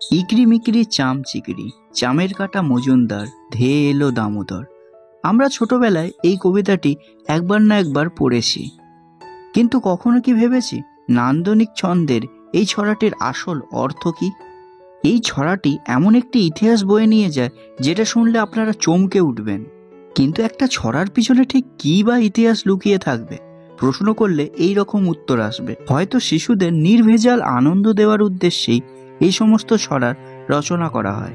ইকরি মিকরি চাম চিকরি, চামের কাটা মজুমদার, ধেয়ে এলো দামোদর। আমরা ছোটবেলায় এই কবিতাটি একবার না একবার পড়েছি, কিন্তু কখনো কি ভেবেছি নান্দনিক ছন্দের এই ছড়াটির আসল অর্থ কি? এই ছড়াটি এমন একটি ইতিহাস বয়ে নিয়ে যায় যেটা শুনলে আপনারা চমকে উঠবেন। কিন্তু একটা ছড়ার পিছনে ঠিক কী বা ইতিহাস লুকিয়ে থাকবে প্রশ্ন করলে এই রকম উত্তর আসবে। হয়তো শিশুদের নির্ভেজাল আনন্দ দেওয়ার উদ্দেশ্যেই এই সমস্ত ছড়ার রচনা করা হয়,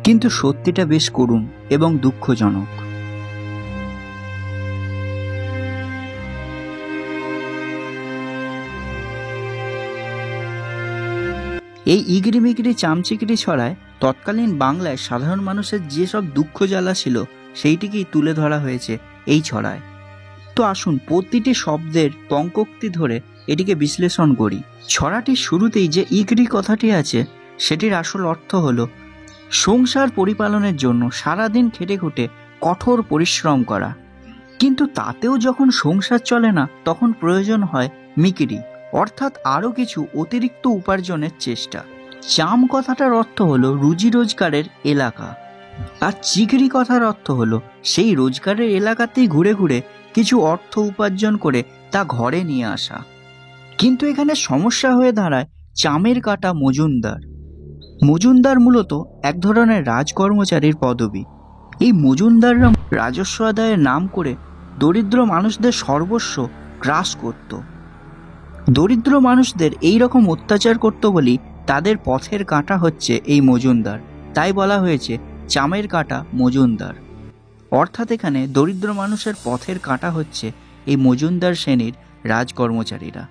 কিন্তু সত্যিটা বেশ করুণ এবং দুঃখজনক। এই ইগরি মিগরি চামচিকরি ছড়ায় তৎকালীন বাংলায় সাধারণ মানুষের যেসব দুঃখ জ্বালা ছিল সেইটিকেই তুলে ধরা হয়েছে এই ছড়ায়। তো আসুন প্রতিটি শব্দের পঙ্কোক্তি ধরে এটিকে বিশ্লেষণ করি। ছড়াটির শুরুতেই যে ইগরি কথাটি আছে সেটির আসল অর্থ হলো সংসার পরিপালনের জন্য সারাদিন খেটে খুঁটে কঠোর পরিশ্রম করা, কিন্তু তাতেও যখন সংসার চলে না তখন প্রয়োজন হয় মিকিরি, অর্থাৎ আরও কিছু অতিরিক্ত উপার্জনের চেষ্টা। চাম কথাটার অর্থ হলো রুজি রোজগারের এলাকা, আর চিকরি কথার অর্থ হলো সেই রোজগারের এলাকাতেই ঘুরে ঘুরে কিছু অর্থ উপার্জন করে তা ঘরে নিয়ে আসা। কিন্তু এখানে সমস্যা হয়ে দাঁড়ায় চামের কাটা মজুমদার। মজুমদার মূলত এক ধরনের রাজকর্মচারীর পদবি। এই মজুমদাররা রাজস্ব আদায়ের নাম করে দরিদ্র মানুষদের সর্বস্ব গ্রাস করত। দরিদ্র মানুষদের এই রকম অত্যাচার করত বলেই তাদের পথের কাঁটা হচ্ছে এই মজুমদার, তাই বলা হয়েছে চামের কাটা মজুমদার। অর্থাৎ এখানে দরিদ্র মানুষের পথের কাঁটা হচ্ছে এই মজুমদার শ্রেণীর রাজকর্মচারীরা।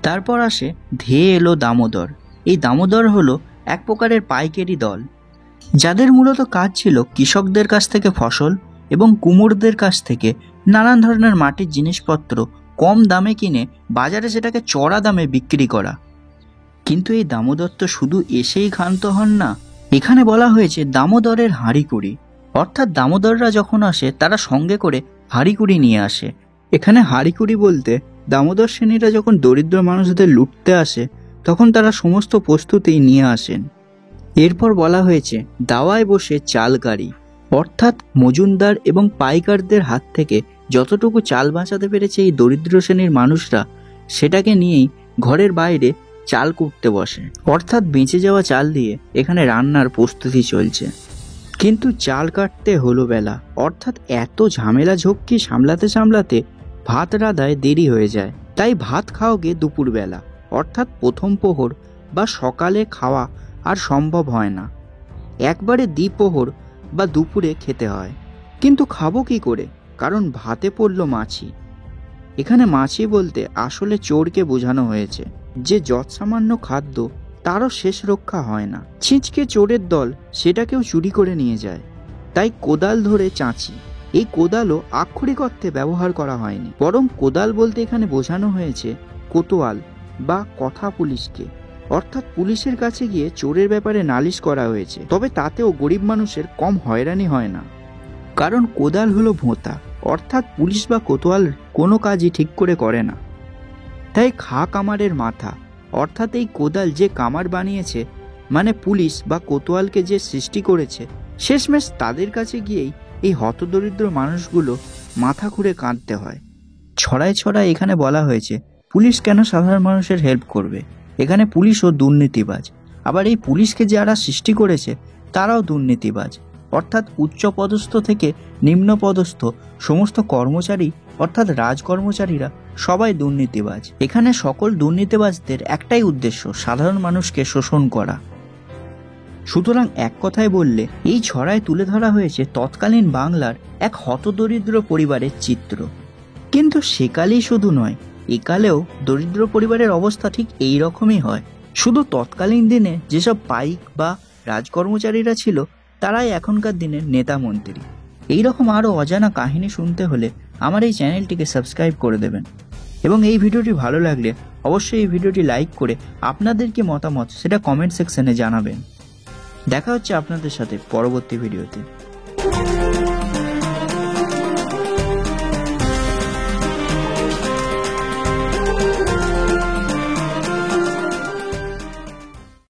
তারপর আসে ধেয়ে এলো দামোদর। এই দামোদর হলো এক প্রকারের পাইকারি দল, যাদের মূলত কাজ ছিল কৃষকদের কাছ থেকে ফসল এবং কুমোরদের কাছ থেকে নানান ধরনের মাটির জিনিসপত্র কম দামে কিনে বাজারে সেটাকে চড়া দামে বিক্রি করা। কিন্তু এই দামোদর তো শুধু এসেই ক্ষান্ত হন না, এখানে বলা হয়েছে দামোদরের হাঁড়িকুড়ি, অর্থাৎ দামোদররা যখন আসে তারা সঙ্গে করে হাঁড়িকুড়ি নিয়ে আসে। এখানে হাঁড়িকুড়ি বলতে দামোদর শ্রেণীরা যখন দরিদ্র মানুষদের লুটতে আসে তখন তারা সমস্ত প্রস্তুতি নিয়ে আসেন। এরপর বলা হয়েছে দাওয়ায় বসে চাল গাড়ি, অর্থাৎ মজুমদার এবং পাইকারদের হাত থেকে যতটুকু চাল বাঁচাতে পেরেছে এই দরিদ্র শ্রেণীর মানুষরা, সেটাকে নিয়েই ঘরের বাইরে চাল কুটতে বসে, অর্থাৎ বেঁচে যাওয়া চাল দিয়ে এখানে রান্নার প্রস্তুতি চলছে। কিন্তু চাল কাটতে হলো বেলা, অর্থাৎ এত ঝামেলা ঝক্কি সামলাতে সামলাতে ভাত রাঁধায় দেরি হয়ে যায়। তাই ভাত খাওয়াকে দুপুরবেলা, অর্থাৎ প্রথম প্রহর বা সকালে খাওয়া আর সম্ভব হয় না, একবারে দ্বিপ্রহর বা দুপুরে খেতে হয়। কিন্তু খাবো কি করে, কারণ ভাতে পড়ল মাছি। এখানে মাছি বলতে আসলে চোরকে বোঝানো হয়েছে, যে যৎসামান্য খাদ্য তারও শেষ রক্ষা হয় না। ছিঁচকে চোরের দল সেটাকেও চুরি করে নিয়ে যায়। তাই কোদাল ধরে চাঁচি, এই কোদালও আক্ষরিক অর্থে ব্যবহার করা হয়নি, বরং কোদাল বলতে এখানে বোঝানো হয়েছে কোতোয়াল বা কথা পুলিশকে, অর্থাৎ পুলিশের কাছে গিয়ে চোরের ব্যাপারে নালিশ করা হয়েছে। তবে তাতেও গরিব মানুষের কম হয়রানি হয় না, কারণ কোদাল হলো ভোঁতা, অর্থাৎ পুলিশ বা কোতোয়াল কোনো কাজই ঠিক করে করে না। তাই খা কামারের মাথা, অর্থাৎ এই কোদাল যে কামার বানিয়েছে, মানে পুলিশ বা কোতোয়ালকে যে সৃষ্টি করেছে, শেষমেশ তাদের কাছে গিয়েই এই হতদরিদ্র মানুষগুলো মাথা খুঁড়ে কাঁদতে হয়। ছড়ায় ছড়ায় এখানে বলা হয়েছে পুলিশ কেন সাধারণ মানুষের হেল্প করবে, এখানে পুলিশও দুর্নীতিবাজ। আবার এই পুলিশকে যারা সৃষ্টি করেছে তারাও দুর্নীতিবাজ, অর্থাৎ উচ্চ পদস্থ থেকে নিম্ন পদস্থ সমস্ত কর্মচারী অর্থাৎ রাজকর্মচারীরা সবাই দুর্নীতিবাজ। এখানে সকল দুর্নীতিবাজদের একটাই উদ্দেশ্য, সাধারণ মানুষকে শোষণ করা। সুতরাং এক কথায় বললে এই ছড়ায় তুলে ধরা হয়েছে তৎকালীন বাংলার এক হতদরিদ্র পরিবারের চিত্র। কিন্তু সেকালেই শুধু নয়, একালেও দরিদ্র পরিবারের অবস্থা ঠিক এই রকমই হয়। শুধু তৎকালীন দিনে যেসব পাইক বা রাজকর্মচারীরা ছিল তারাই এখনকার দিনের নেতা মন্ত্রী। এইরকম আরও অজানা কাহিনী শুনতে হলে আমার এই চ্যানেলটিকে সাবস্ক্রাইব করে দেবেন, এবং এই ভিডিওটি ভালো লাগলে অবশ্যই এই ভিডিওটি লাইক করে আপনাদের কি মতামত সেটা কমেন্ট সেকশনে জানাবেন। দেখা হচ্ছে আপনাদের সাথে পরবর্তী ভিডিওতে।